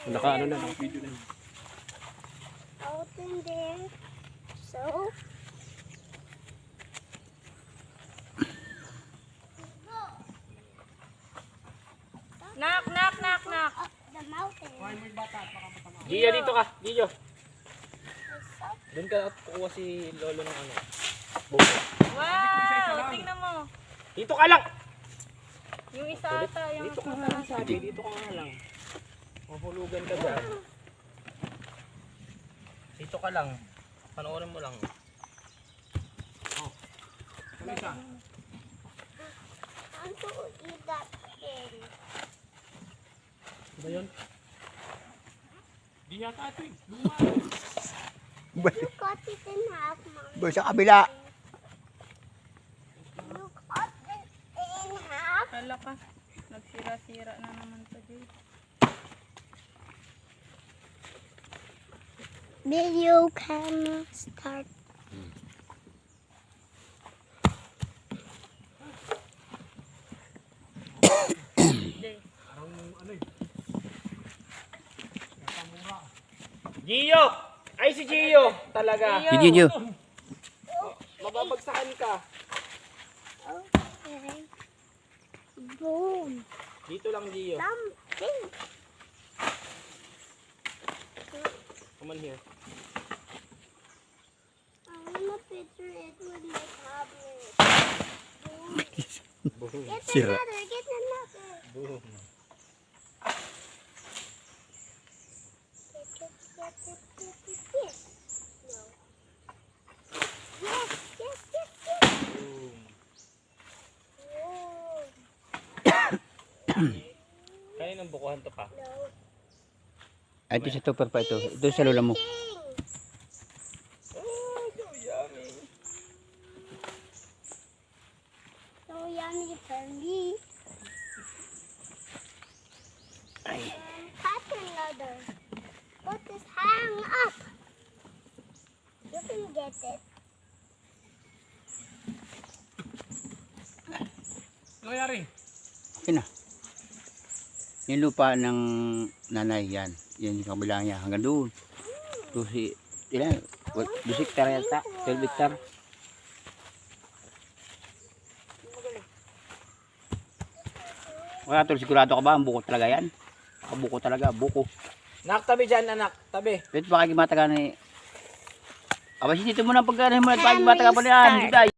Naka ano na, naka-video na. Out in there. So. Knock, knock, knock, knock. Up the mountain. Gio, dito ka. Gio. Doon ka kukuha si lolo ng ano. Buko. Wow, tingnan mo. Dito ka lang. Yung isa ata, yung Dito ka nga lang sabi. Dito ka nga lang. Mahulugan ka dyan. Dito ka lang. Panoorin mo lang. Oh. Kamisa. I want to eat that thing. Ba yun? Di yata ito eh. Luma. You cut it in half, Mom. Doon sa kabila. You cut it in half. Kala ka. Nagsira-sira na naman to, Jay. Video camera start. Jay. Gio! Ay si Gio! Talaga. Gio. Gio. Mababagsakan ka. Okay. Boom. Dito lang Gio. Something. Come on here. I want to picture it with my tablet. Boom. Get Sira. another. Get another. Boom. Yes. No. Yes. Yes. Yes. Yes. Boom. Whoa. Kaninang bukuhan to pa? No. Ay, ito sa tupper pa ito. Ito sa lola mo. Oh, so yummy. So yummy for me. Ay. Cut another. Put this hang up. You can get it. Ano nangyari? Yun na. Yung lupa ng nanay yan. Yan yung kabila niya. Hanggang doon. Doon si... Ilan? 2 hektar yata. 12 hektar. Wala tol, sigurado ka ba? Ang buko talaga yan? Buko talaga. Buko. Nak, tabi dyan anak. Tabi. Pwede pa kayo mataga na eh. Abas dito mo na pagkano mo. Pag mataga pa na yan. Juday.